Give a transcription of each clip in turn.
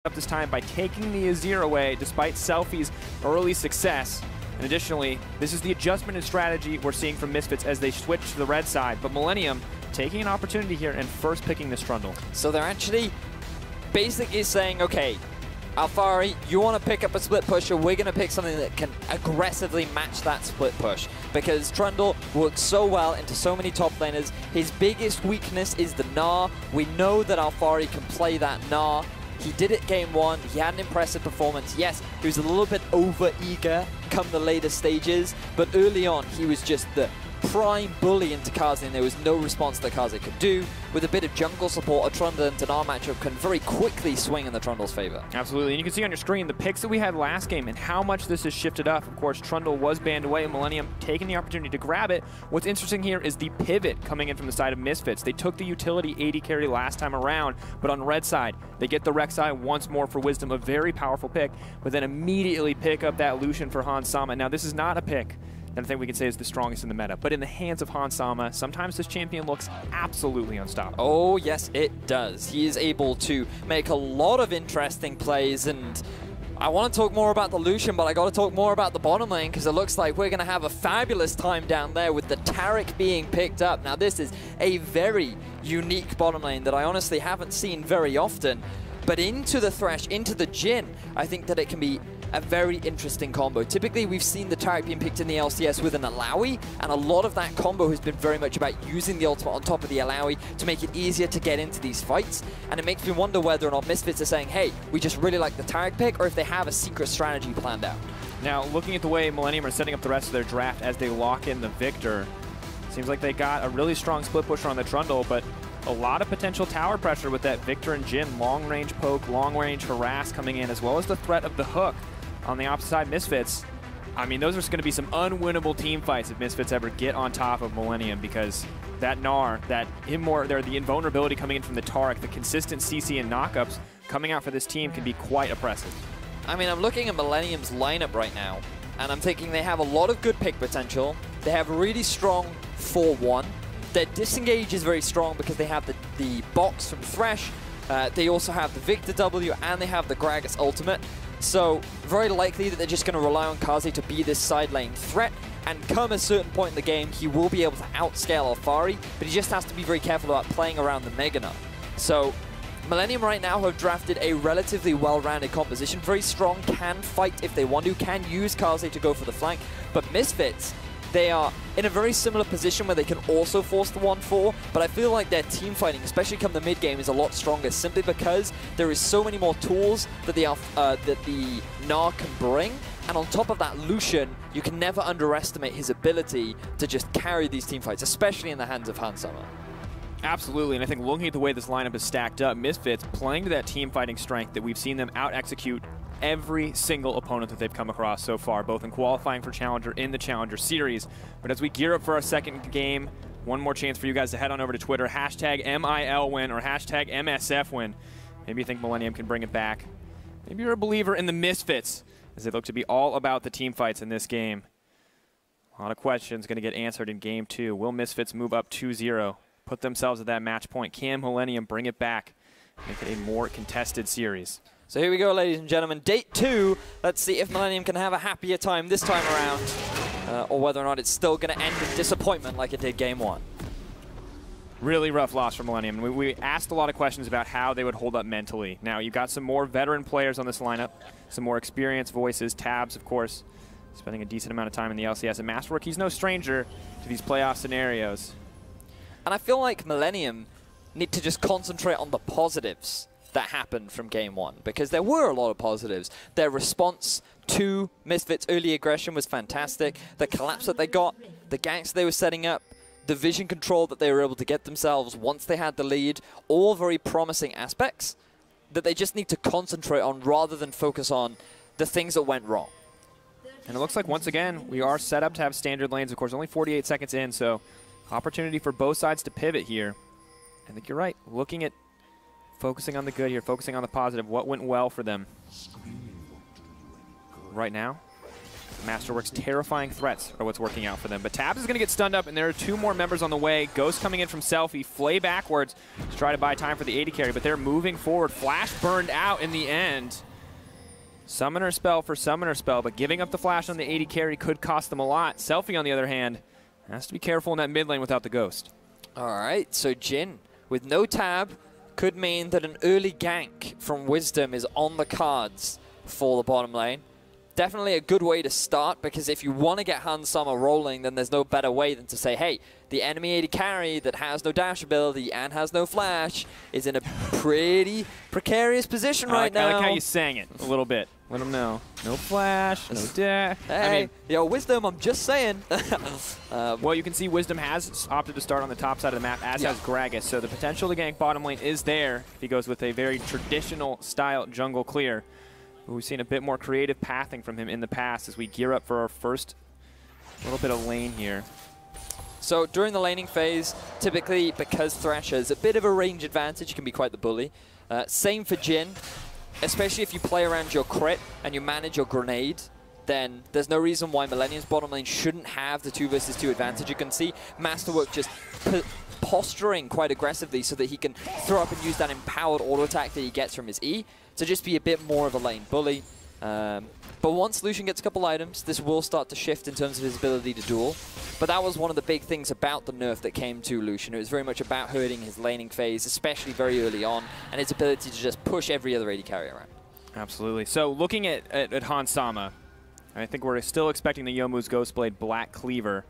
up this time by taking the Azir away despite Selfie's early success. And additionally, this is the adjustment in strategy we're seeing from Misfits as they switch to the red side. But Millenium taking an opportunity here and first picking this Trundle. So they're actually basically saying, okay, Alphari, you want to pick up a split pusher, we're going to pick something that can aggressively match that split push. Because Trundle works so well into so many top laners. His biggest weakness is the Gnar. We know that Alphari can play that Gnar. He did it game one, he had an impressive performance. Yes, he was a little bit over-eager come the later stages, but early on he was just the prime bully into Kaze, and there was no response that Kaze could do. With a bit of jungle support, a Trundle and Gnar matchup can very quickly swing in the Trundle's favor. Absolutely, and you can see on your screen the picks that we had last game and how much this has shifted up. Of course, Trundle was banned away, and Millenium taking the opportunity to grab it. What's interesting here is the pivot coming in from the side of Misfits. They took the utility AD carry last time around, but on the red side, they get the Rek'Sai once more for Wisdom, a very powerful pick, but then immediately pick up that Lucian for Hans Sama. Now, this is not a pick that I think we can say is the strongest in the meta. But in the hands of Hans Sama, sometimes this champion looks absolutely unstoppable. Oh, yes, it does. He is able to make a lot of interesting plays, and I want to talk more about the Lucian, but I got to talk more about the bottom lane, because it looks like we're going to have a fabulous time down there with the Taric being picked up. Now, this is a very unique bottom lane that I honestly haven't seen very often. But into the Thresh, into the Jhin, I think that it can be a very interesting combo. Typically, we've seen the Taric being picked in the LCS with an Alawi, and a lot of that combo has been very much about using the ultimate on top of the Alawi to make it easier to get into these fights. And it makes me wonder whether or not Misfits are saying, hey, we just really like the Taric pick, or if they have a secret strategy planned out. Now, looking at the way Millenium are setting up the rest of their draft as they lock in the Victor, seems like they got a really strong split pusher on the Trundle, but a lot of potential tower pressure with that Victor and Jhin. Long-range poke, long-range harass coming in, as well as the threat of the hook on the opposite side, Misfits. I mean, those are going to be some unwinnable team fights if Misfits ever get on top of Millenium, because that Gnar, the invulnerability coming in from the Taric, the consistent CC and knockups coming out for this team can be quite oppressive. I mean, I'm looking at Millenium's lineup right now, and I'm thinking they have a lot of good pick potential. They have a really strong 4-1. Their disengage is very strong because they have the box from Thresh. They also have the Victor W, and they have the Gragas ultimate. So very likely that they're just going to rely on Kaze to be this side lane threat, and come a certain point in the game, he will be able to outscale Alphari, but he just has to be very careful about playing around the Mega Nut. So Millenium right now have drafted a relatively well-rounded composition, very strong, can fight if they want to, can use Kaze to go for the flank, but Misfits, they are in a very similar position where they can also force the 1-4, but I feel like their team fighting, especially come the mid game, is a lot stronger simply because there is so many more tools that the Gnar can bring, and on top of that, Lucian, you can never underestimate his ability to just carry these team fights, especially in the hands of Hans Sama. Absolutely, and I think looking at the way this lineup is stacked up, Misfits playing to that team fighting strength that we've seen them out-execute every single opponent that they've come across so far, both in qualifying for Challenger in the Challenger Series. But as we gear up for our second game, one more chance for you guys to head on over to Twitter, hashtag MILWin or hashtag MSFWin. Maybe you think Millenium can bring it back. Maybe you're a believer in the Misfits as they look to be all about the team fights in this game. A lot of questions going to get answered in game two. Will Misfits move up 2-0, put themselves at that match point? Can Millenium bring it back, make it a more contested series? So here we go, ladies and gentlemen. Date 2. Let's see if Millenium can have a happier time this time around, or whether or not it's still going to end in disappointment like it did game 1. Really rough loss for Millenium. We asked a lot of questions about how they would hold up mentally. Now, you've got some more veteran players on this lineup, some more experienced voices, Tabs, of course, spending a decent amount of time in the LCS. And Masterwork, he's no stranger to these playoff scenarios. And I feel like Millenium need to just concentrate on the positives that happened from game 1, because there were a lot of positives. Their response to Misfits' early aggression was fantastic. The collapse that they got, the ganks they were setting up, the vision control that they were able to get themselves once they had the lead, all very promising aspects that they just need to concentrate on rather than focus on the things that went wrong. And it looks like, once again, we are set up to have standard lanes. Of course, only 48 seconds in, so opportunity for both sides to pivot here. I think you're right. Looking at focusing on the good here, focusing on the positive. What went well for them right now? Masterworks' terrifying threats are what's working out for them. But Tabs is going to get stunned up, and there are 2 more members on the way. Ghost coming in from Selfie, Flay backwards to try to buy time for the AD carry, but they're moving forward. Flash burned out in the end. Summoner spell for Summoner spell, but giving up the flash on the AD carry could cost them a lot. Selfie, on the other hand, has to be careful in that mid lane without the Ghost. All right, so Jin, with no tab, could mean that an early gank from Wisdom is on the cards for the bottom lane. Definitely a good way to start, because if you want to get Hans Sama rolling, then there's no better way than to say, hey, the enemy AD carry that has no dash ability and has no flash is in a pretty precarious position right now. I like how you sang it a little bit. Let them know. No flash, no dash. Hey, I mean, yo, Wisdom, I'm just saying. Well, you can see Wisdom has opted to start on the top side of the map, as has Gragas, so the potential to gank bottom lane is there if he goes with a very traditional style jungle clear. We've seen a bit more creative pathing from him in the past as we gear up for our first little bit of lane here. So during the laning phase, typically because Thresh has a bit of a range advantage, he can be quite the bully. Same for Jin, especially if you play around your crit and you manage your grenade, then there's no reason why Millennium's bottom lane shouldn't have the 2 versus 2 advantage. You can see Masterwork just posturing quite aggressively so that he can throw up and use that empowered auto attack that he gets from his E to just be a bit more of a lane bully. But once Lucian gets a couple items, this will start to shift in terms of his ability to duel. But that was one of the big things about the nerf that came to Lucian. It was very much about hurting his laning phase, especially very early on, and his ability to just push every other AD carry around. Absolutely. So looking at Hans Sama, I think we're still expecting the Youmuu's Ghostblade Black Cleaver.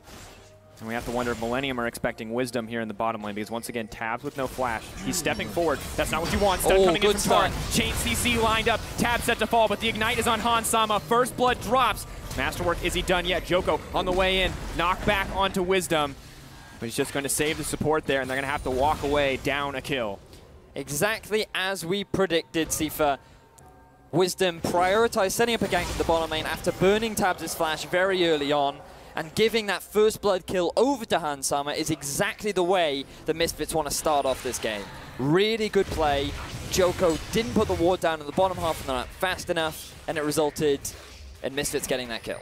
And we have to wonder if Millennium are expecting Wisdom here in the bottom lane, because once again, Tabs with no flash. He's stepping forward. That's not what you want. Stun coming in from start. Chain CC lined up. Tab set to fall, but the Ignite is on Hans Sama. First blood drops. Masterwork, is he done yet? Joko on the way in. Knock back onto Wisdom. But he's just going to save the support there, and they're going to have to walk away down a kill. Exactly as we predicted, Sifa. Wisdom prioritized setting up a gank in the bottom lane after burning Tabs' flash very early on. And giving that first blood kill over to Hans Sama is exactly the way the Misfits want to start off this game. Really good play. Joko didn't put the ward down in the bottom half of the map fast enough, and it resulted in Misfits getting that kill.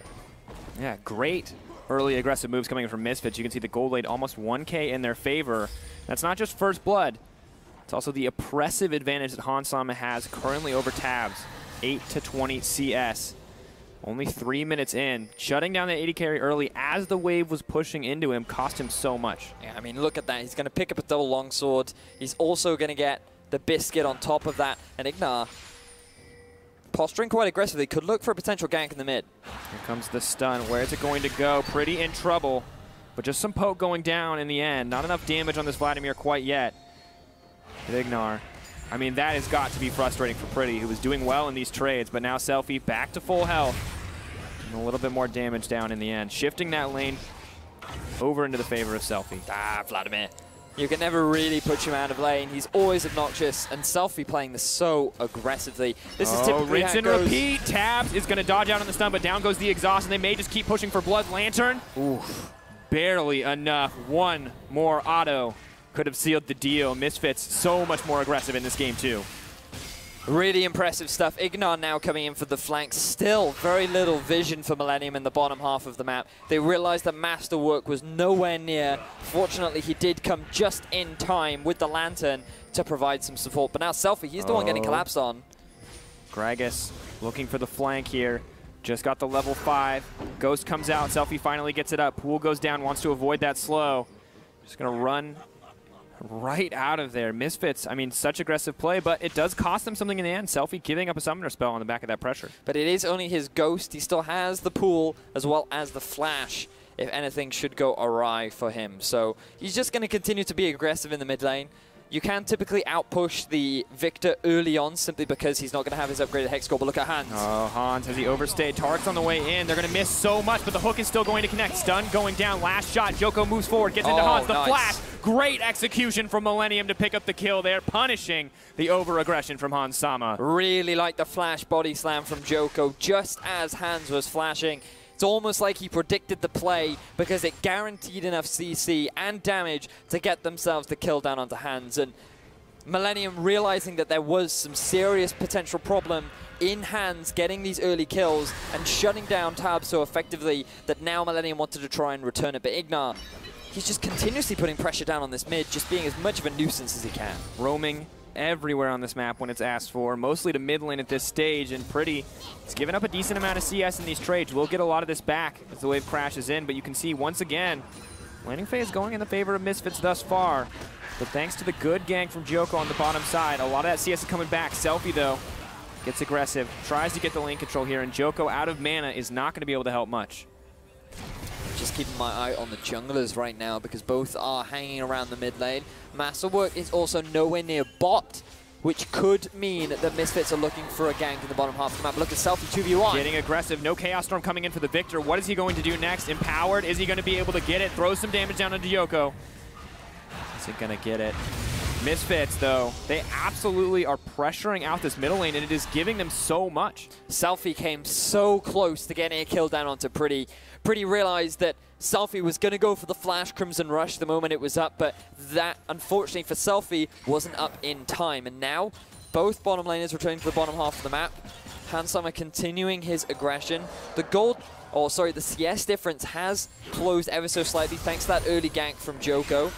Yeah, great early aggressive moves coming in from Misfits. You can see the gold lane almost 1K in their favor. That's not just first blood. It's also the oppressive advantage that Hans Sama has currently over Tabs. 8 to 20 CS. Only 3 minutes in. Shutting down the AD carry early as the wave was pushing into him cost him so much. Yeah, I mean, look at that. He's going to pick up a double longsword. He's also going to get the Biscuit on top of that. And Ignar, posturing quite aggressively, could look for a potential gank in the mid. Here comes the stun. Where is it going to go? Pretty in trouble. But just some poke going down in the end. Not enough damage on this Vladimir quite yet. With Ignar. I mean, that has got to be frustrating for Pretty, who was doing well in these trades, but now Selfie back to full health. And a little bit more damage down in the end. Shifting that lane over into the favor of Selfie. Vladimir. You can never really push him out of lane. He's always obnoxious, and Selfie playing this so aggressively. This is typically rinse and repeat. Tabs is going to dodge out on the stun, but down goes the exhaust, and they may just keep pushing for Blood Lantern. Oof. Barely enough. One more auto could have sealed the deal. Misfits so much more aggressive in this game too. Really impressive stuff. Ignar now coming in for the flank. Still very little vision for Millennium in the bottom half of the map. They realized that Masterwork was nowhere near. Fortunately, he did come just in time with the Lantern to provide some support. But now Selfie, he's the one getting collapsed on. Gragas looking for the flank here. Just got the level 5. Ghost comes out. Selfie finally gets it up. Pool goes down, wants to avoid that slow. Just going to run right out of there. Misfits, I mean, such aggressive play, but it does cost them something in the end. Selfie giving up a summoner spell on the back of that pressure. But it is only his Ghost. He still has the pool as well as the flash if anything should go awry for him. So he's just going to continue to be aggressive in the mid lane. You can typically outpush the Victor early on simply because he's not going to have his upgraded hex score, but look at Hans. Oh, Hans, has he overstayed? Tark's on the way in. They're going to miss so much, but the hook is still going to connect. Stun going down. Last shot. Joko moves forward, gets into Hans. The flash. Great execution from Millennium to pick up the kill there, punishing the over-aggression from Hans Sama. Really like the flash body slam from Joko just as Hans was flashing. It's almost like he predicted the play because it guaranteed enough CC and damage to get themselves the kill down onto Hans. And Millenium realizing that there was some serious potential problem in hands, getting these early kills and shutting down Tab so effectively that now Millenium wanted to try and return it. But Ignar, he's just continuously putting pressure down on this mid, just being as much of a nuisance as he can. Roaming everywhere on this map when it's asked for, mostly to mid lane at this stage, and Pretty is giving up a decent amount of CS in these trades. We'll get a lot of this back as the wave crashes in, but you can see once again, laning phase going in the favor of Misfits thus far. But thanks to the good gank from Joko on the bottom side, a lot of that CS is coming back. Selfie, though, gets aggressive, tries to get the lane control here, and Joko out of mana is not going to be able to help much. Just keeping my eye on the junglers right now because both are hanging around the mid lane. Masterwork is also nowhere near bot, which could mean that Misfits are looking for a gank in the bottom half of the map. Look at Selfie 2v1. Getting aggressive. No Chaos Storm coming in for the Victor. What is he going to do next? Empowered. Is he going to be able to get it? Throw some damage down onto Joko. Is it going to get it? Misfits, though, they absolutely are pressuring out this middle lane, and it is giving them so much. Selfie came so close to getting a kill down onto Pretty. Pretty realized that Selfie was going to go for the flash Crimson Rush the moment it was up, but that, unfortunately for Selfie, wasn't up in time. And now, both bottom laners returning to the bottom half of the map. Handsummer continuing his aggression. The CS difference has closed ever so slightly thanks to that early gank from Joko,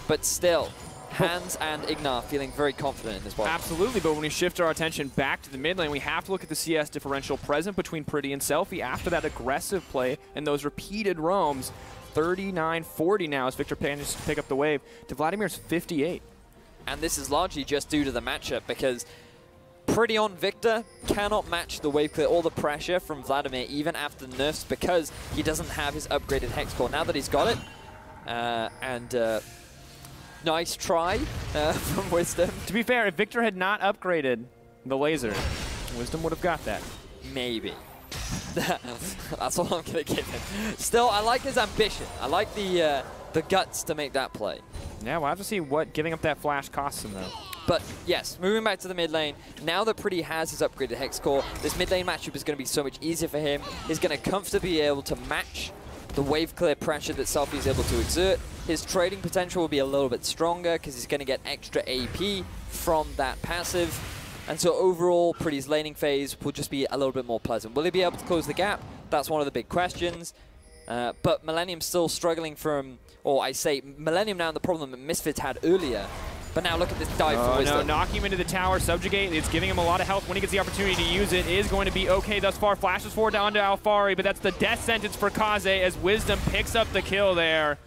but still, Hans and Ignar feeling very confident in this bottom. Absolutely, but when we shift our attention back to the mid lane, we have to look at the CS differential present between Pretty and Selfie after that aggressive play and those repeated roams. 39-40 now as Victor manages to pick up the wave to Vladimir's 58. And this is largely just due to the matchup because Pretty on Victor cannot match the wave clear or the pressure from Vladimir even after the nerfs because he doesn't have his upgraded Hex Core. Now that he's got it, nice try from Wisdom. To be fair, if Victor had not upgraded the laser, Wisdom would have got that. Maybe. That's all I'm going to give him. Still, I like his ambition. I like the guts to make that play. Yeah, we'll have to see what giving up that flash costs him, though. But yes, moving back to the mid lane, now that Pretty has his upgraded Hex Core, this mid lane matchup is going to be so much easier for him. He's going to comfortably be able to match the wave clear pressure that Selfie is able to exert. His trading potential will be a little bit stronger because he's going to get extra AP from that passive. And so overall, Pretty's laning phase will just be a little bit more pleasant. Will he be able to close the gap? That's one of the big questions. But Millenium's still struggling from, or I say Millenium now the problem that Misfits had earlier. But now look at this dive from Wisdom. No, knocking him into the tower, subjugate. It's giving him a lot of health when he gets the opportunity to use it. Is going to be okay thus far. Flashes forward down to Alfari, but that's the death sentence for Kaze as Wisdom picks up the kill there.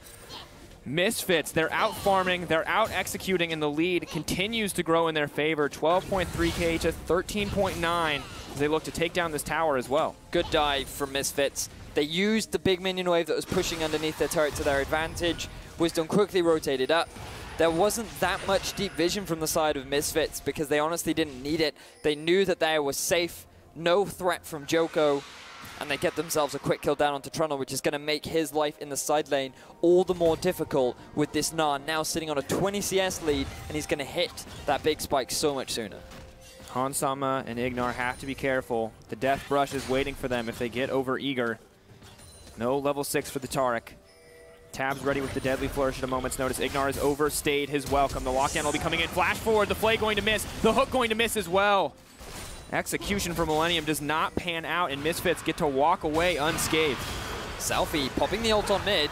Misfits, they're out farming, they're out executing, and the lead continues to grow in their favor. 12.3k to 13.9 as they look to take down this tower as well. Good dive from Misfits. They used the big minion wave that was pushing underneath their turret to their advantage. Wisdom quickly rotated up. There wasn't that much deep vision from the side of Misfits because they honestly didn't need it. They knew that they were safe, no threat from Joko, and they get themselves a quick kill down onto Trundle, which is going to make his life in the side lane all the more difficult with this Narn now sitting on a 20 CS lead, and he's going to hit that big spike so much sooner. Hansama and Ignar have to be careful. The Death Brush is waiting for them if they get over eager. No level 6 for the Taric. Tab's ready with the Deadly Flourish at a moment's notice. Ignar has overstayed his welcome. The lockdown will be coming in. Flash forward, the Flay going to miss. The hook going to miss as well. Execution for Millenium does not pan out, and Misfits get to walk away unscathed. Selfie popping the ult on mid.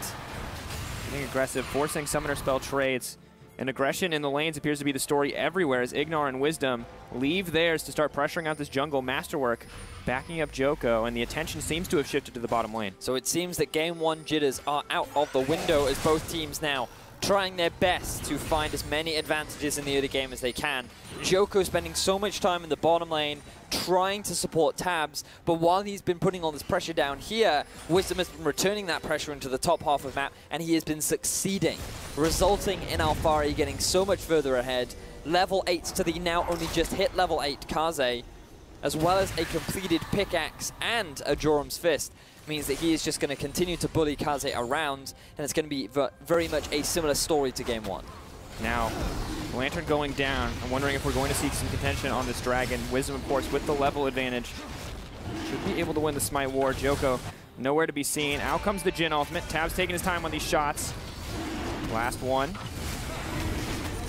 Getting aggressive, forcing Summoner Spell trades. And aggression in the lanes appears to be the story everywhere as Ignar and Wisdom leave theirs to start pressuring out this jungle. Masterwork backing up Joko, and the attention seems to have shifted to the bottom lane. So it seems that Game 1 jitters are out of the window as both teams now trying their best to find as many advantages in the early game as they can. Joko spending so much time in the bottom lane trying to support Tabs, but while he's been putting all this pressure down here, Wisdom has been returning that pressure into the top half of the map, and he has been succeeding, resulting in Alfari getting so much further ahead. Level 8 to the now only just hit level 8 Kaze, as well as a completed pickaxe and a Jorum's Fist, means that he is just going to continue to bully Kaze around, and it's going to be very much a similar story to Game 1. Now, Lantern going down. I'm wondering if we're going to see some contention on this Dragon. Wisdom, of course, with the level advantage, should be able to win the Smite War. Joko, nowhere to be seen. Out comes the Jhin ultimate. Tab's taking his time on these shots. Last one.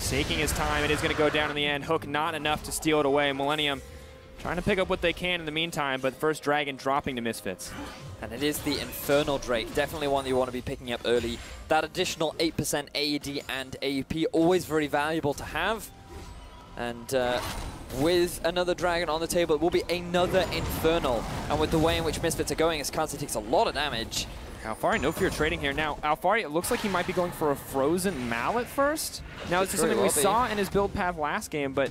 taking his time. It is going to go down in the end. Hook not enough to steal it away. Millennium trying to pick up what they can in the meantime, but first Dragon dropping to Misfits. And it is the Infernal Drake, definitely one that you want to be picking up early. That additional 8% AED and AUP, always very valuable to have. And with another Dragon on the table, it will be another Infernal. And with the way in which Misfits are going, as Kaze takes a lot of damage. Alfari, no fear trading here. Now, Alfari, it looks like he might be going for a Frozen Mallet first. Now, this is something we saw in his build path last game, but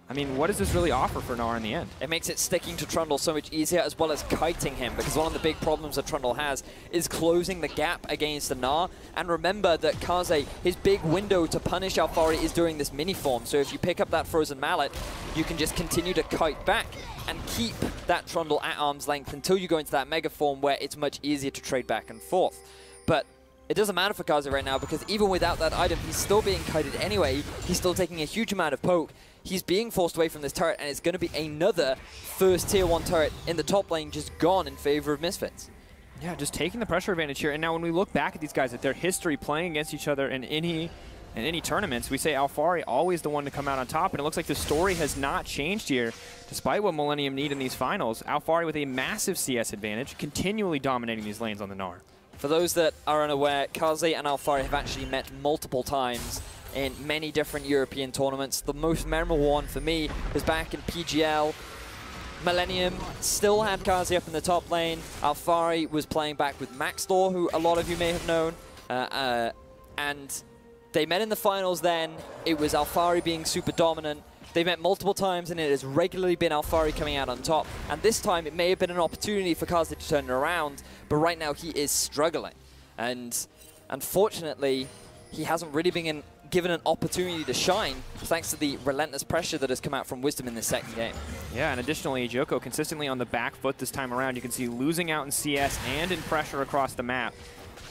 I mean, what does this really offer for Gnar in the end? It makes it sticking to Trundle so much easier, as well as kiting him, because one of the big problems that Trundle has is closing the gap against the Gnar. And remember that Kaze, his big window to punish Alfari is during this mini form. So if you pick up that Frozen Mallet, you can just continue to kite back and keep that Trundle at arm's length until you go into that mega form where it's much easier to trade back and forth. But it doesn't matter for Kaze right now, because even without that item, he's still being kited anyway. He's still taking a huge amount of poke. He's being forced away from this turret, and it's going to be another first tier 1 turret in the top lane just gone in favor of Misfits. Yeah, just taking the pressure advantage here. And now when we look back at these guys, at their history playing against each other in any tournaments, we say Alfari always the one to come out on top, and it looks like the story has not changed here, despite what Millennium need in these finals. Alfari with a massive CS advantage, continually dominating these lanes on the Gnar. For those that are unaware, Kaze and Alfari have actually met multiple times in many different European tournaments. The most memorable one for me was back in PGL. Millennium still had Kaze up in the top lane. Alfari was playing back with Maxtor, who a lot of you may have known. And they met in the finals then. It was Alfari being super dominant. They met multiple times, and it has regularly been Alfari coming out on top. And this time, it may have been an opportunity for Kaze to turn it around, but right now he is struggling. And unfortunately, he hasn't really been given an opportunity to shine, thanks to the relentless pressure that has come out from Wisdom in this second game. Yeah, and additionally, Joko consistently on the back foot this time around. You can see losing out in CS and in pressure across the map.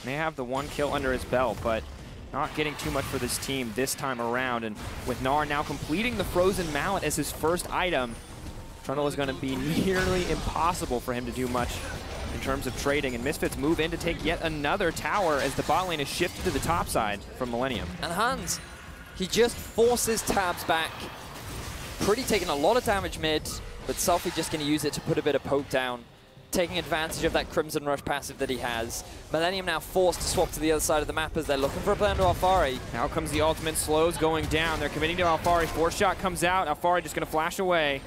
May have the 1 kill under his belt, but not getting too much for this team this time around. And with Gnar now completing the Frozen Mallet as his first item, Trundle is going to be nearly impossible for him to do much in terms of trading. And Misfits move in to take yet another tower as the bot lane is shifted to the top side from Millennium. And Hans, he just forces tabs back. Pretty taking a lot of damage mid, but Selfie just going to use it to put a bit of poke down, taking advantage of that Crimson Rush passive that he has. Millennium now forced to swap to the other side of the map as they're looking for a play onto Alfari. Now comes the ultimate, slows going down. They're committing to Alfari. Force shot comes out. Alfari just going to flash away.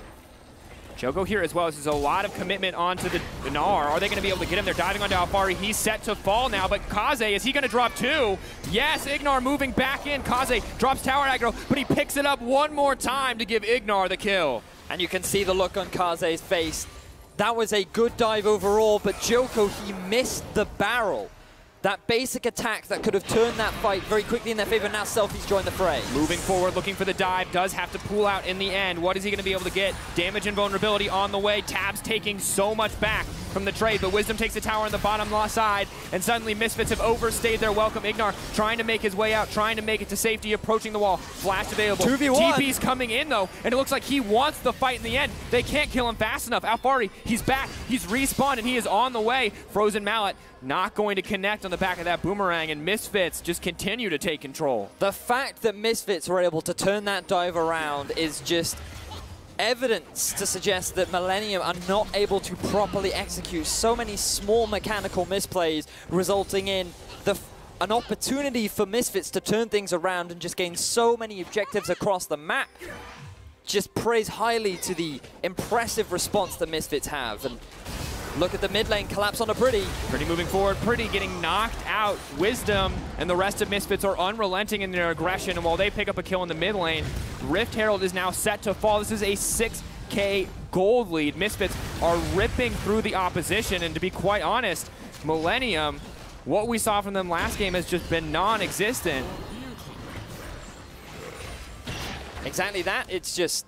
Joko here as well. This is a lot of commitment onto the Gnar. Are they going to be able to get him? They're diving onto Alfari. He's set to fall now, but Kaze, is he going to drop 2? Yes, Ignar moving back in. Kaze drops tower aggro, but he picks it up one more time to give Ignar the kill. And you can see the look on Kaze's face. That was a good dive overall, but Joko, he missed the barrel. That basic attack that could have turned that fight very quickly in their favor. Now Selfie's joined the fray. Moving forward, looking for the dive. Does have to pull out in the end. What is he going to be able to get? Damage and vulnerability on the way. Tabs taking so much back from the trade, but Wisdom takes the tower on the bottom side, and suddenly Misfits have overstayed their welcome. Ignar trying to make his way out, trying to make it to safety, approaching the wall. Flash available. 2v1. TP's coming in, though, and it looks like he wants the fight in the end. They can't kill him fast enough. Alfari, he's back. He's respawned, and he is on the way. Frozen Mallet not going to connect on the back of that boomerang, and Misfits just continue to take control. The fact that Misfits were able to turn that dive around is just evidence to suggest that Millennium are not able to properly execute so many small mechanical misplays, resulting in an opportunity for Misfits to turn things around and just gain so many objectives across the map. Just praise highly to the impressive response that Misfits have. And look at the mid lane collapse on a Pretty. Pretty moving forward, Pretty getting knocked out. Wisdom and the rest of Misfits are unrelenting in their aggression, and while they pick up a kill in the mid lane, Rift Herald is now set to fall. This is a 6K gold lead. Misfits are ripping through the opposition, and to be quite honest, Millennium, what we saw from them last game has just been non-existent. Exactly that. It's just...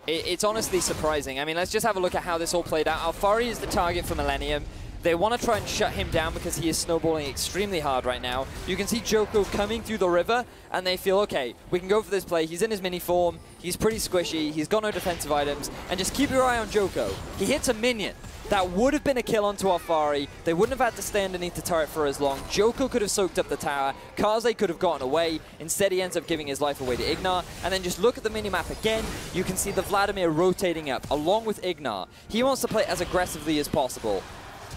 It's honestly surprising. I mean, let's just have a look at how this all played out. Alfari is the target for Millennium. They want to try and shut him down because he is snowballing extremely hard right now. You can see Joko coming through the river, and they feel, okay, we can go for this play. He's in his mini form. He's pretty squishy. He's got no defensive items. And just keep your eye on Joko. He hits a minion. That would have been a kill onto Alfari. They wouldn't have had to stay underneath the turret for as long. Joko could have soaked up the tower. Kaze could have gotten away. Instead, he ends up giving his life away to Ignar. And then just look at the minimap again. You can see the Vladimir rotating up along with Ignar. He wants to play as aggressively as possible.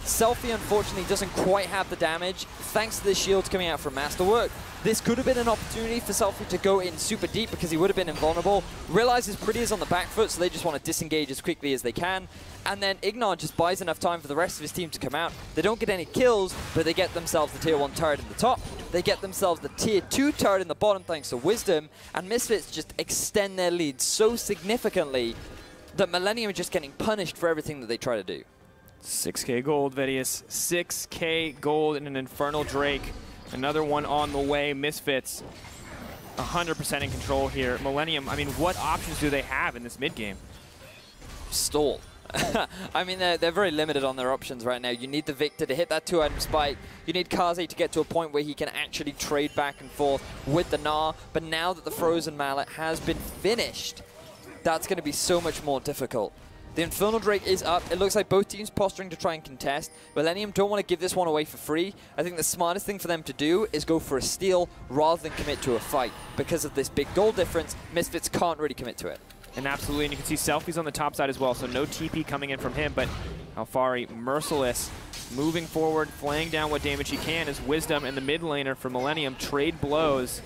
Selfie, unfortunately, doesn't quite have the damage, thanks to the shields coming out from Masterwork. This could have been an opportunity for Selfie to go in super deep because he would have been invulnerable. Realizes Pretty is on the back foot, so they just want to disengage as quickly as they can. And then Ignar just buys enough time for the rest of his team to come out. They don't get any kills, but they get themselves the tier 1 turret in the top. They get themselves the tier 2 turret in the bottom thanks to Wisdom. And Misfits just extend their lead so significantly that Millenium are just getting punished for everything that they try to do. 6K gold, Vedius. 6K gold in an Infernal Drake. Another one on the way. Misfits 100% in control here. Millenium, I mean, what options do they have in this mid game? Stall. I mean, they're very limited on their options right now. You need the Victor to hit that 2-item spike. You need Kaze to get to a point where he can actually trade back and forth with the Gnar. But now that the Frozen Mallet has been finished, that's going to be so much more difficult. The Infernal Drake is up. It looks like both teams posturing to try and contest. Millenium don't want to give this one away for free. I think the smartest thing for them to do is go for a steal rather than commit to a fight. Because of this big goal difference, Misfits can't really commit to it. And absolutely, and you can see Selfie's on the top side as well, so no TP coming in from him, but Alfari, merciless, moving forward, flaying down what damage he can as Wisdom and the mid laner for Millenium trade blows.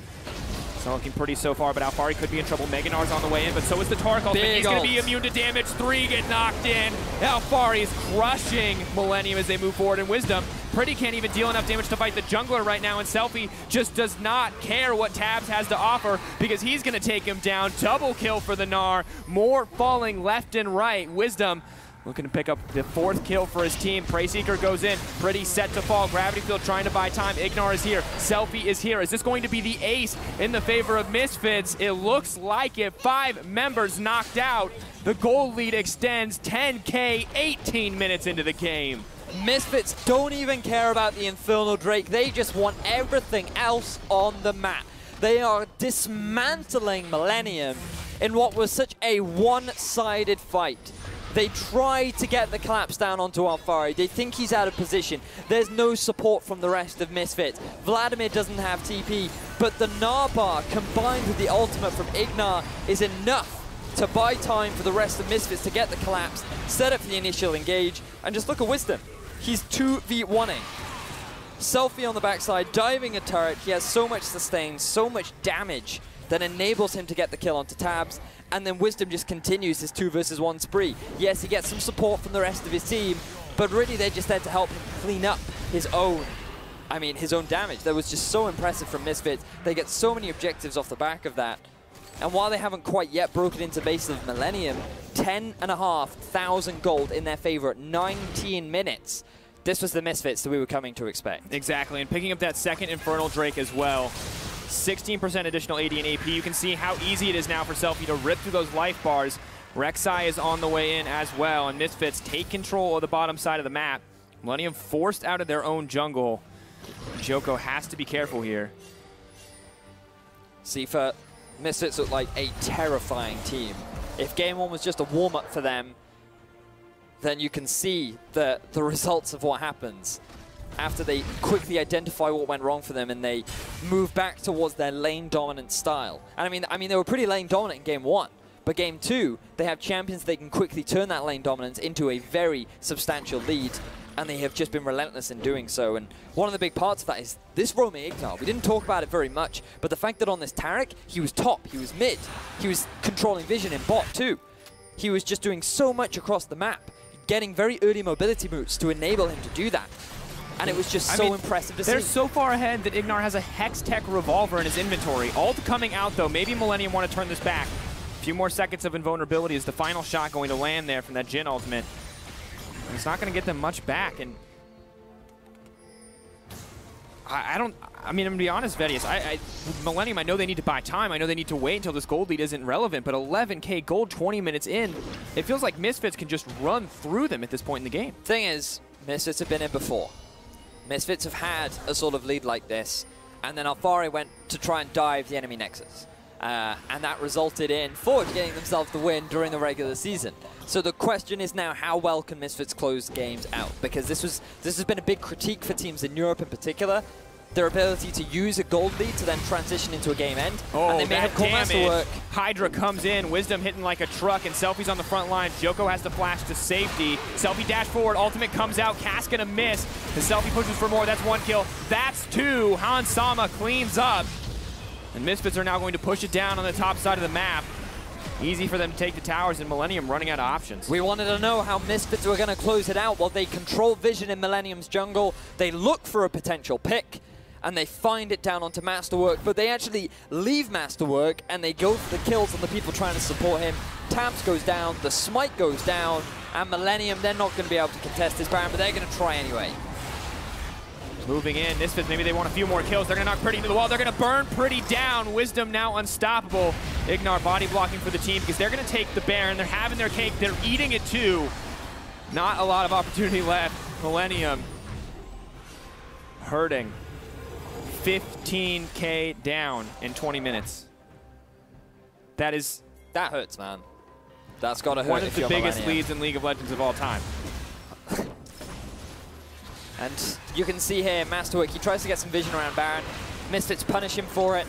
It's not looking pretty so far, but Alfari could be in trouble. Meganar's on the way in, but so is the Tarkal. He's going to be immune to damage. 3 get knocked in. Alfari is crushing Millenium as they move forward, and Wisdom Pretty can't even deal enough damage to fight the jungler right now, and Selfie just does not care what Tabs has to offer because he's going to take him down. Double kill for the Gnar. More falling left and right. Wisdom looking to pick up the 4th kill for his team. Preyseeker goes in. Pretty set to fall. Gravity Field trying to buy time. Ignar is here. Selfie is here. Is this going to be the ace in the favor of Misfits? It looks like it. 5 members knocked out. The gold lead extends 10K 18 minutes into the game. Misfits don't even care about the Infernal Drake. They just want everything else on the map. They are dismantling Millenium in what was such a one-sided fight. They try to get the collapse down onto Alfari. They think he's out of position. There's no support from the rest of Misfits. Vladimir doesn't have TP, but the Gnar bar combined with the ultimate from Ignar is enough to buy time for the rest of Misfits to get the collapse, set up the initial engage, and just look at Wisdom. He's 2v1ing. Selfie on the backside, diving a turret. He has so much sustain, so much damage that enables him to get the kill onto Tabs. And then Wisdom just continues his 2 versus 1 spree. Yes, he gets some support from the rest of his team, but really they're just there to help him clean up his own damage. That was just so impressive from Misfits. They get so many objectives off the back of that. And while they haven't quite yet broken into base of Millenium, 10,500 gold in their favor at 19 minutes. This was the Misfits that we were coming to expect. Exactly, and picking up that 2nd Infernal Drake as well. 16% additional AD and AP. You can see how easy it is now for Selfie to rip through those life bars. Rek'Sai is on the way in as well, and Misfits take control of the bottom side of the map. Millenium forced out of their own jungle. Joko has to be careful here. Sifa, Misfits look like a terrifying team. If game 1 was just a warm-up for them, then you can see the results of what happens after they quickly identify what went wrong for them and they move back towards their lane-dominant style. And I mean, they were pretty lane-dominant in game 1, but game 2, they have champions they can quickly turn that lane dominance into a very substantial lead, and they have just been relentless in doing so. And one of the big parts of that is this roaming Ignar. We didn't talk about it very much, but the fact that on this Taric, he was top, he was mid, he was controlling vision in bot too. He was just doing so much across the map, getting very early mobility boots to enable him to do that. And it was just so impressive to see. They're so far ahead that Ignar has a Hex Tech revolver in his inventory. Ult coming out though. Maybe Millenium want to turn this back. A few more seconds of invulnerability is the final shot going to land there from that Jhin ultimate. And it's not going to get them much back. And I'm going to be honest, Vedius. Millenium, I know they need to buy time. I know they need to wait until this gold lead isn't relevant. But 11K gold 20 minutes in, it feels like Misfits can just run through them at this point in the game. Thing is, Misfits have been in before. Misfits have had a sort of lead like this, and then Alfari went to try and dive the enemy nexus. and that resulted in Forge getting themselves the win during the regular season. So the question is now, how well can Misfits close games out? Because this has been a big critique for teams in Europe in particular, their ability to use a gold lead to then transition into a game end. Oh, and they may have called Masterwork. Hydra comes in, Wisdom hitting like a truck, and Selfie's on the front line. Joko has to flash to safety. Selfie dash forward, ultimate comes out, Cass gonna miss. The Selfie pushes for more, that's 1 kill. That's 2, Han Sama cleans up. And Misfits are now going to push it down on the top side of the map. Easy for them to take the towers, and Millenium running out of options. We wanted to know how Misfits were gonna close it out. Well, they control vision in Millennium's jungle. They look for a potential pick, and they find it down onto Masterwork, but they actually leave Masterwork and they go for the kills on the people trying to support him. Tabs goes down, the Smite goes down, and Millennium, they're not going to be able to contest this Baron, but they're going to try anyway. Moving in, Misfits, maybe they want a few more kills. They're going to knock Pretty into the wall. They're going to burn Pretty down. Wisdom now unstoppable. Ignar body blocking for the team because they're going to take the Baron. They're having their cake. They're eating it too. Not a lot of opportunity left. Millennium hurting. 15K down in 20 minutes. That hurts, man. That's got to hurt. One of the biggest leads in League of Legends of all time. And you can see here, Masterwork, he tries to get some vision around Baron. Misfits punish him for it.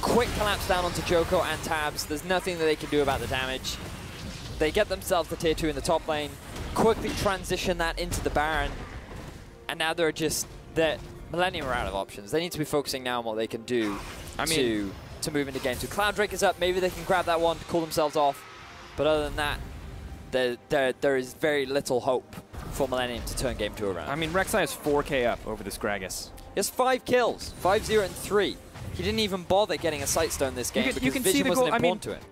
Quick collapse down onto Joko and Tabs. There's nothing that they can do about the damage. They get themselves the tier 2 in the top lane, quickly transition that into the Baron, and now they're just... Millennium are out of options. They need to be focusing now on what they can do to move into game 2. Cloud Drake is up. Maybe they can grab that one to cool themselves off. But other than that, there is very little hope for Millennium to turn game 2 around. I mean, Rek'Sai has 4K up over this Gragas. He has 5 kills, 5, 0, and 3. He didn't even bother getting a Sightstone this game because vision wasn't important to him.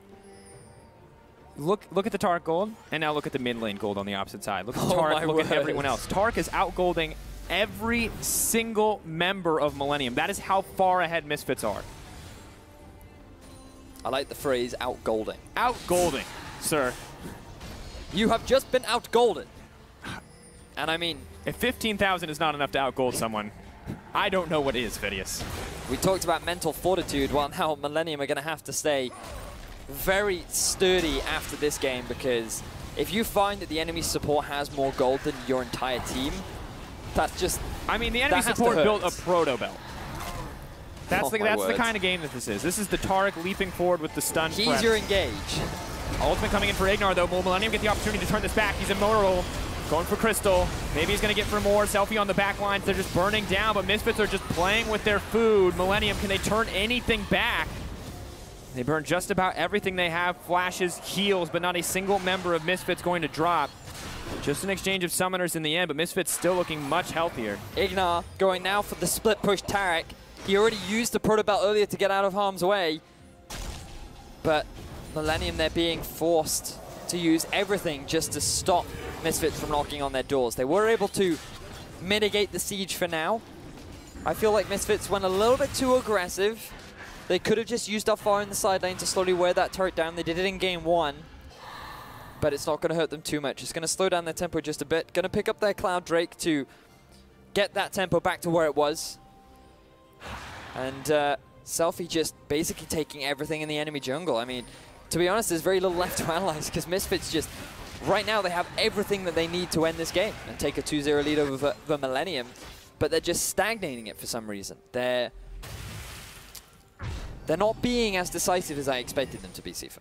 Look at the Tark gold, and now look at the mid lane gold on the opposite side. Look at Tark, look at everyone else. Tark is out-golding every single member of Millennium. That is how far ahead Misfits are. I like the phrase out-golding. Out-golding, sir. You have just been out-golded. And I mean... If 15,000 is not enough to out-gold someone, I don't know what is, Phidias. We talked about mental fortitude. Well, now Millennium are going to have to stay very sturdy after this game, because if you find that the enemy support has more gold than your entire team, that's just... I mean, the enemy support built a proto belt. That's the kind of game that this is. This is the Tarek leaping forward with the stun. He's your engage. Ultimate coming in for Ignar, though. Will Millennium get the opportunity to turn this back? He's immortal. Going for Crystal. Maybe he's going to get for more. Selfie on the back lines. They're just burning down, but Misfits are just playing with their food. Millennium, can they turn anything back? They burn just about everything they have. Flashes, heals, but not a single member of Misfits going to drop. Just an exchange of summoners in the end, but Misfits still looking much healthier. Ignar going now for the split push Tarek. He already used the Proto Belt earlier to get out of harm's way. But Millennium, they're being forced to use everything just to stop Misfits from knocking on their doors. They were able to mitigate the siege for now. I feel like Misfits went a little bit too aggressive. They could have just used up far in the side lane to slowly wear that turret down. They did it in game 1. But it's not going to hurt them too much. It's going to slow down their tempo just a bit. Going to pick up their Cloud Drake to get that tempo back to where it was. And Selfie just basically taking everything in the enemy jungle. I mean, to be honest, there's very little left to analyze because Misfits just, right now, they have everything that they need to end this game and take a 2-0 lead over the Millennium. But they're just stagnating it for some reason. They're not being as decisive as I expected them to be, Sifa.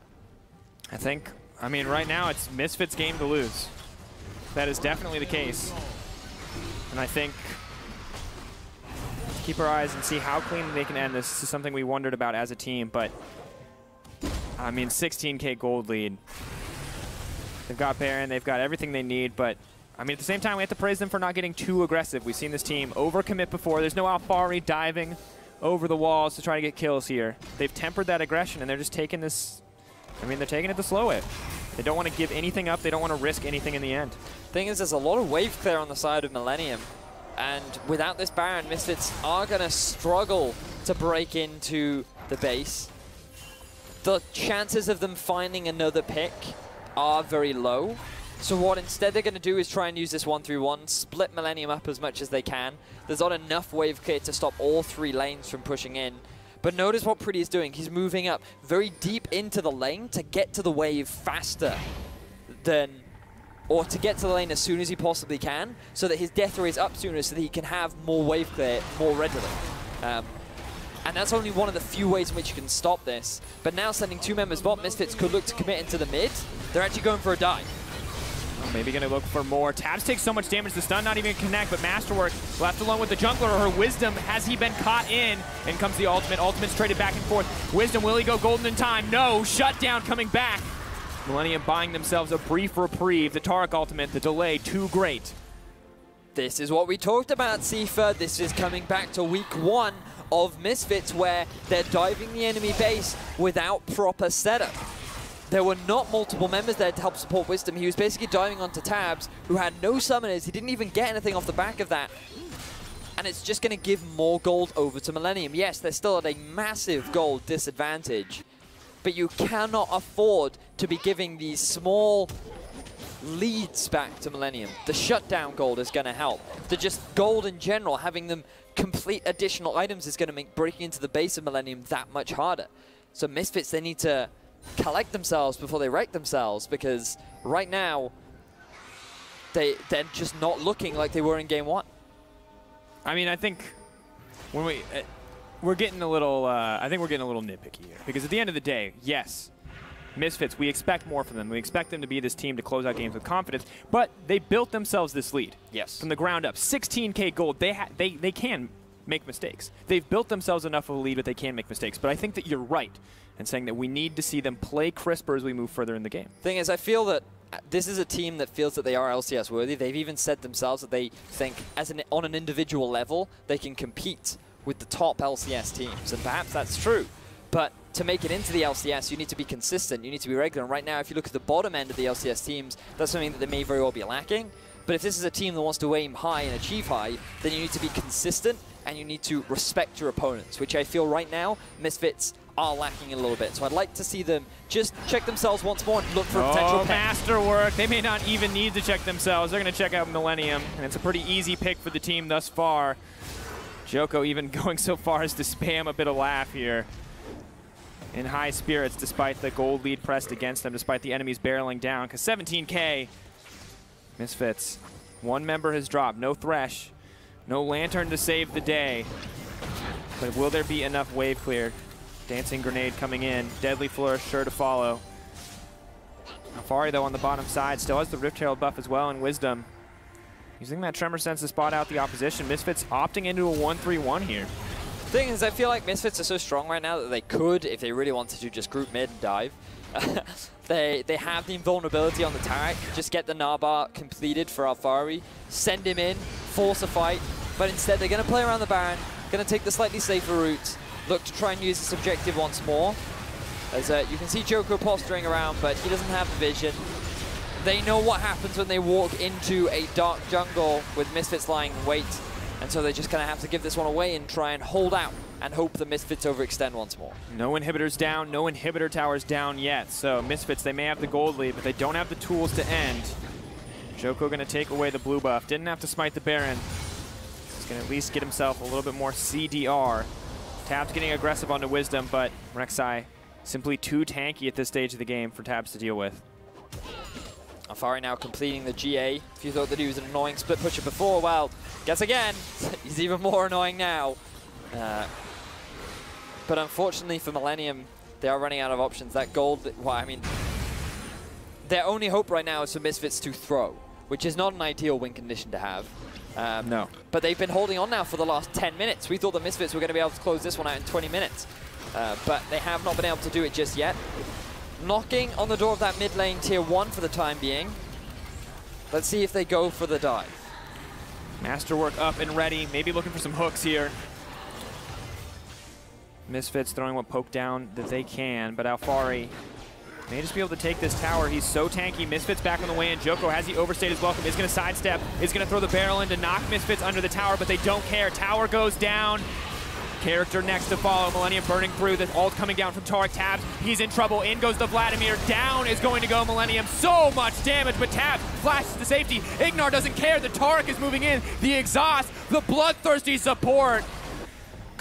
I mean, right now it's Misfits' game to lose. That is definitely the case. And I think keep our eyes and see how clean they can end this. This is something we wondered about as a team, but I mean, 16K gold lead. They've got Baron, they've got everything they need, but I mean, at the same time, we have to praise them for not getting too aggressive. We've seen this team overcommit before. There's no Alfari diving over the walls to try to get kills here. They've tempered that aggression, and they're just taking this, I mean, they're taking it the slow way. They don't want to give anything up. They don't want to risk anything in the end. Thing is, there's a lot of wave clear on the side of Millennium, and without this Baron, Misfits are going to struggle to break into the base. The chances of them finding another pick are very low. So what instead they're going to do is try and use this 1-3-1, split Millennium up as much as they can. There's not enough wave clear to stop all 3 lanes from pushing in. But notice what Pretty is doing. He's moving up very deep into the lane to get to the wave faster than, or to get to the lane as soon as he possibly can, so that his death ray is up sooner, so that he can have more wave clear more readily. And that's only one of the few ways in which you can stop this. But now sending 2 members bot, Misfits could look to commit into the mid. They're actually going for a dive. Maybe going to look for more. Tabs takes so much damage, the stun not even connect, but Masterwork left alone with the jungler, or her Wisdom. Has he been caught in? And comes the ultimate. Ultimate's traded back and forth. Wisdom, will he go golden in time? No, shutdown coming back. Millenium buying themselves a brief reprieve. The Taric ultimate, the delay, too great. This is what we talked about, Sifa. This is coming back to week 1 of Misfits, where they're diving the enemy base without proper setup. There were not multiple members there to help support Wisdom. He was basically diving onto Tabs, who had no summoners. He didn't even get anything off the back of that. And it's just going to give more gold over to Millenium. Yes, they're still at a massive gold disadvantage, but you cannot afford to be giving these small leads back to Millenium. The shutdown gold is going to help. The just gold in general, having them complete additional items, is going to make breaking into the base of Millenium that much harder. So Misfits, they need to collect themselves before they wreck themselves, because right now they're just not looking like they were in game 1. I mean, I think when we're getting a little, I think we're getting a little nitpicky here, because at the end of the day, yes, Misfits, we expect more from them. We expect them to be this team to close out games with confidence, but they built themselves this lead. Yes. From the ground up. 16K gold. They can make mistakes. They've built themselves enough of a lead that they can make mistakes, but I think that you're right in saying that we need to see them play crisper as we move further in the game. Thing is, I feel that this is a team that feels that they are LCS worthy. They've even said themselves that they think on an individual level they can compete with the top LCS teams, and perhaps that's true. But to make it into the LCS, you need to be consistent, you need to be regular. And right now, if you look at the bottom end of the LCS teams, that's something that they may very well be lacking. But if this is a team that wants to aim high and achieve high, then you need to be consistent and you need to respect your opponents, which I feel right now, Misfits are lacking a little bit. So I'd like to see them just check themselves once more and look for potential pick. Masterwork. They may not even need to check themselves. They're going to check out Millenium, and it's a pretty easy pick for the team thus far. Joko even going so far as to spam a bit of laugh here. In high spirits, despite the gold lead pressed against them, despite the enemies barreling down, because 17K, Misfits. 1 member has dropped. No Thresh. No Lantern to save the day. But will there be enough wave clear? Dancing Grenade coming in. Deadly Flourish sure to follow. Alfari, though, on the bottom side, still has the Rift Herald buff as well, and Wisdom. Using that Tremor Sense to spot out the opposition. Misfits opting into a 1-3-1 here. Thing is, I feel like Misfits are so strong right now that they could, if they really wanted to, just group mid and dive. They have the invulnerability on the Taric. Just get the Narbar completed for Alfari, send him in, force a fight, but instead they're going to play around the Baron, going to take the slightly safer route, look to try and use this objective once more. As you can see Joko posturing around, but he doesn't have the vision. They know what happens when they walk into a dark jungle with Misfits lying in wait. And so they're just going to have to give this one away and try and hold out and hope the Misfits overextend once more. No inhibitors down, no inhibitor towers down yet. So Misfits, they may have the gold lead, but they don't have the tools to end. Joko going to take away the blue buff. Didn't have to smite the Baron. He's going to at least get himself a little bit more CDR. Tabs getting aggressive onto Wisdom, but Rek'Sai simply too tanky at this stage of the game for Tabs to deal with. Alfari now completing the GA. If you thought that he was an annoying split pusher before, well, guess again, he's even more annoying now. But unfortunately for Millenium, they are running out of options. That gold, well, I mean, their only hope right now is for Misfits to throw, which is not an ideal win condition to have. No. But they've been holding on now for the last 10 minutes. We thought the Misfits were going to be able to close this one out in 20 minutes. But they have not been able to do it just yet. Knocking on the door of that mid lane tier 1 for the time being. Let's see if they go for the dive. Masterwork up and ready, maybe looking for some hooks here. Misfits throwing what poke down that they can, but Alfari may just be able to take this tower. He's so tanky. Misfits back on the way in. Joko, has he overstayed his welcome, is going to sidestep, is going to throw the barrel in to knock Misfits under the tower, but they don't care. Tower goes down. Character next to follow. Millenium burning through. The ult coming down from Taric. Tabs, he's in trouble. In goes the Vladimir. Down is going to go Millenium. So much damage, but Tabs flashes to safety. Ignar doesn't care. The Taric is moving in. The exhaust, the bloodthirsty support.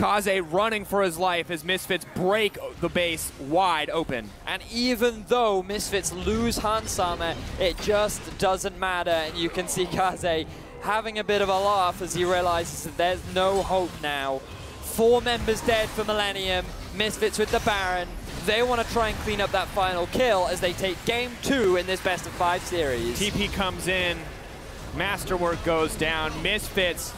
Kaze running for his life as Misfits break the base wide open. And even though Misfits lose Hansama, it just doesn't matter. And you can see Kaze having a bit of a laugh as he realizes that there's no hope now. 4 members dead for Millenium. Misfits with the Baron. They want to try and clean up that final kill as they take game 2 in this best of 5 series. TP comes in. Masterwork goes down. Misfits,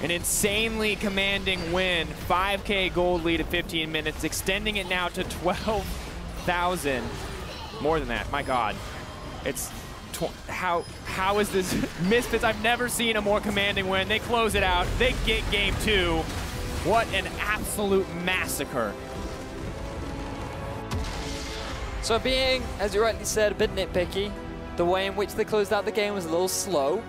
an insanely commanding win. 5K gold lead at 15 minutes, extending it now to 12,000. More than that, my God. It's how is this Misfits? I've never seen a more commanding win. They close it out. They get game 2. What an absolute massacre. So being, as you rightly said, a bit nitpicky, the way in which they closed out the game was a little slow.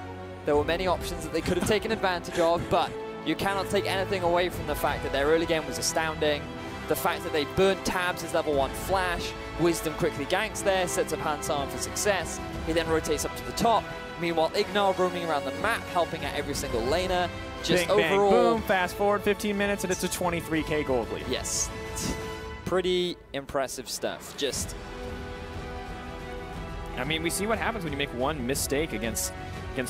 There were many options that they could have taken advantage of, but you cannot take anything away from the fact that their early game was astounding. The fact that they burnt Tabs' as level 1 flash, Wisdom quickly ganks there, sets up Hansan for success. He then rotates up to the top. Meanwhile, Ignar roaming around the map, helping out every single laner. Just bang, overall, bang, boom, fast forward 15 minutes and it's a 23K gold lead. Yes, pretty impressive stuff. Just, I mean, we see what happens when you make one mistake against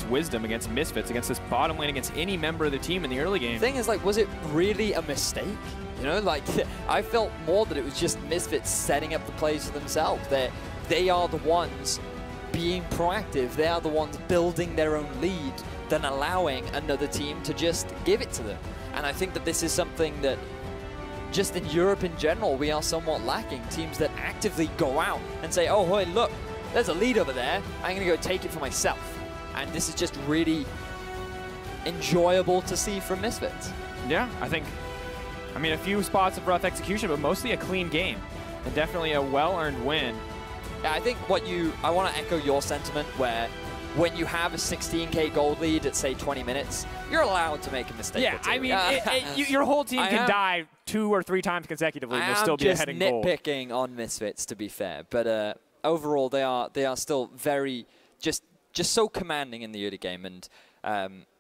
Wisdom, against Misfits, against this bottom lane, against any member of the team in the early game. The thing is, like, was it really a mistake? You know, like, I felt more that it was just Misfits setting up the plays for themselves. They are the ones being proactive. They are the ones building their own lead than allowing another team to just give it to them. And I think that this is something that just in Europe in general, we are somewhat lacking. Teams that actively go out and say, oh, hey, look, there's a lead over there. I'm going to go take it for myself. And this is just really enjoyable to see from Misfits. Yeah, I mean, a few spots of rough execution, but mostly a clean game. And definitely a well-earned win. Yeah, I think I want to echo your sentiment where when you have a 16K gold lead at, say, 20 minutes, you're allowed to make a mistake. Yeah, I mean, your whole team can die 2 or 3 times consecutively and you'll still be ahead in gold. I'm just nitpicking on Misfits, to be fair. But overall, they are still very, just so commanding in the early game. And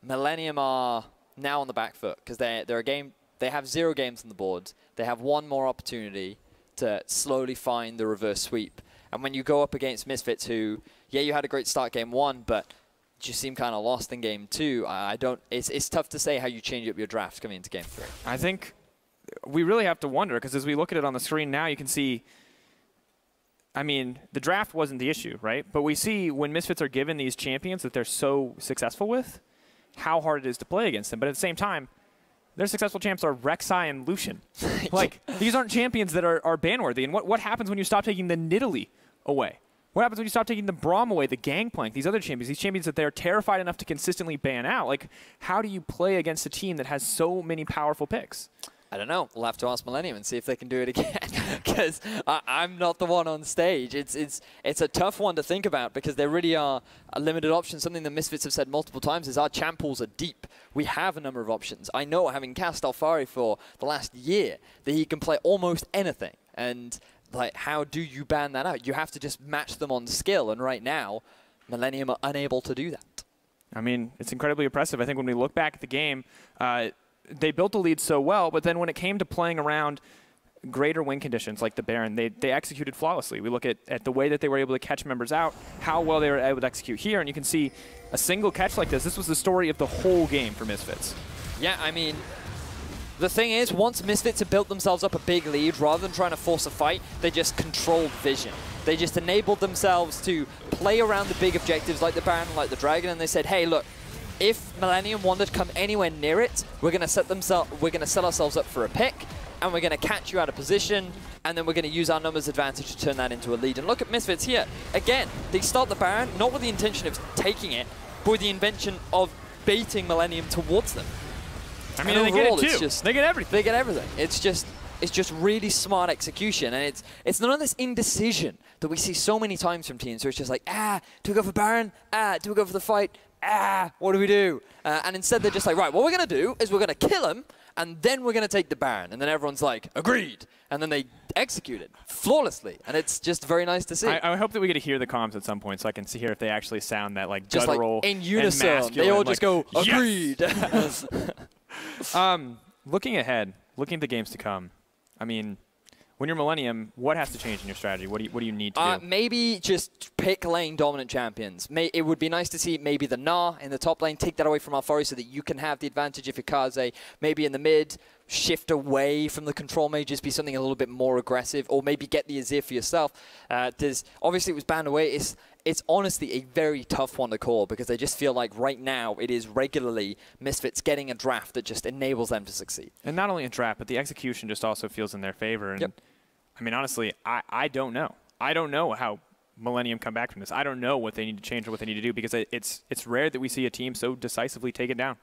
Millenium are now on the back foot because they're a game. They have 0 games on the board. They have 1 more opportunity to slowly find the reverse sweep. And when you go up against Misfits, who, yeah, you had a great start game 1, but you seem kind of lost in game 2. It's tough to say how you change up your drafts coming into game 3. I think we really have to wonder, because as we look at it on the screen now, you can see, I mean, the draft wasn't the issue, right? But we see when Misfits are given these champions that they're so successful with, how hard it is to play against them. But at the same time, their successful champs are Rek'Sai and Lucian. Like, these aren't champions that are ban-worthy. And what happens when you stop taking the Nidalee away? What happens when you stop taking the Braum away, the Gangplank, these other champions, these champions that they're terrified enough to consistently ban out? Like, how do you play against a team that has so many powerful picks? I don't know. We'll have to ask Millenium and see if they can do it again. Because I'm not the one on stage. It's a tough one to think about because there really are a limited options. Something the Misfits have said multiple times is our champ pools are deep. We have a number of options. I know, having cast Alfari for the last year, that he can play almost anything. And like, how do you ban that out? You have to just match them on skill. And right now, Millenium are unable to do that. I mean, it's incredibly impressive. I think when we look back at the game, they built the lead so well, but then when it came to playing around greater win conditions like the Baron, they executed flawlessly. We look at the way that they were able to catch members out, how well they were able to execute here, and you can see a single catch like this. This was the story of the whole game for Misfits. Yeah, I mean, the thing is, once Misfits have built themselves up a big lead, rather than trying to force a fight, they just controlled vision. They just enabled themselves to play around the big objectives like the Baron, like the Dragon, and they said, hey, look, if Millenium wanted to come anywhere near it, we're going to set ourselves up for a pick, and we're going to catch you out of position, and then we're going to use our numbers advantage to turn that into a lead. And look at Misfits here. Again, they start the Baron, not with the intention of taking it, but with the intention of baiting Millenium towards them. I mean, they get it too. They get everything. They get everything. It's just really smart execution, and it's none of this indecision that we see so many times from teams where it's just like, do we go for Baron? Do we go for the fight? What do we do? And instead they're just like, right, what we're going to do is we're going to kill him, and then we're going to take the Baron. And then everyone's like, agreed. And then they execute it flawlessly. And it's just very nice to see. I hope that we get to hear the comms at some point so I can see here if they actually sound that like just guttural like in unison. They all just go, agreed. Yes. Looking ahead, looking at the games to come, I mean, when you're Millennium, what has to change in your strategy? What do you need to do? Maybe just pick lane dominant champions. It would be nice to see maybe the Gnar in the top lane, take that away from Alfari so that you can have the advantage if you're Kaze. Maybe in the mid, shift away from the control mages, be something a little bit more aggressive, or maybe get the Azir for yourself. Obviously, it was banned away. It's honestly a very tough one to call because I just feel like right now it is regularly Misfits getting a draft that just enables them to succeed. And not only a draft, but the execution just also feels in their favor. And I mean, honestly, I don't know. I don't know how Millennium come back from this. I don't know what they need to change or what they need to do because it's rare that we see a team so decisively take it down.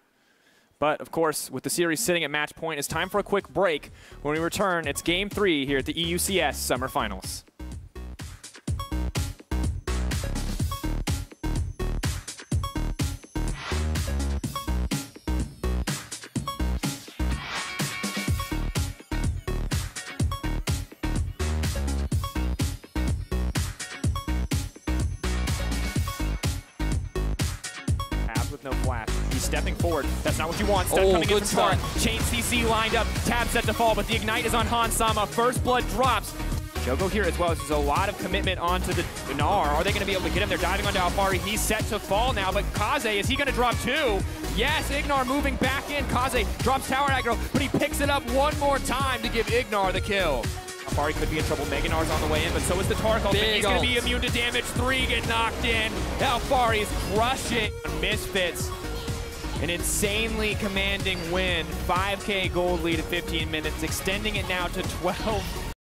But, of course, with the series sitting at match point, it's time for a quick break. When we return, it's Game 3 here at the EUCS Summer Finals. No flash. He's stepping forward. That's not what you want. Step coming in from start. Chain CC lined up. Tab set to fall, but the Ignite is on Han Sama. First blood drops. Jogo here as well. There's a lot of commitment onto the Gnar. Are they going to be able to get him? They're diving onto Alfari. He's set to fall now, but Kaze, is he going to drop two? Yes, Ignar moving back in. Kaze drops tower aggro, but he picks it up one more time to give Ignar the kill. Alfari could be in trouble. Meganar's on the way in, but so is the Tark ult. He's going to be immune to damage. 3 get knocked in. Alfari is crushing Misfits. An insanely commanding win. 5K gold lead at 15 minutes, extending it now to 12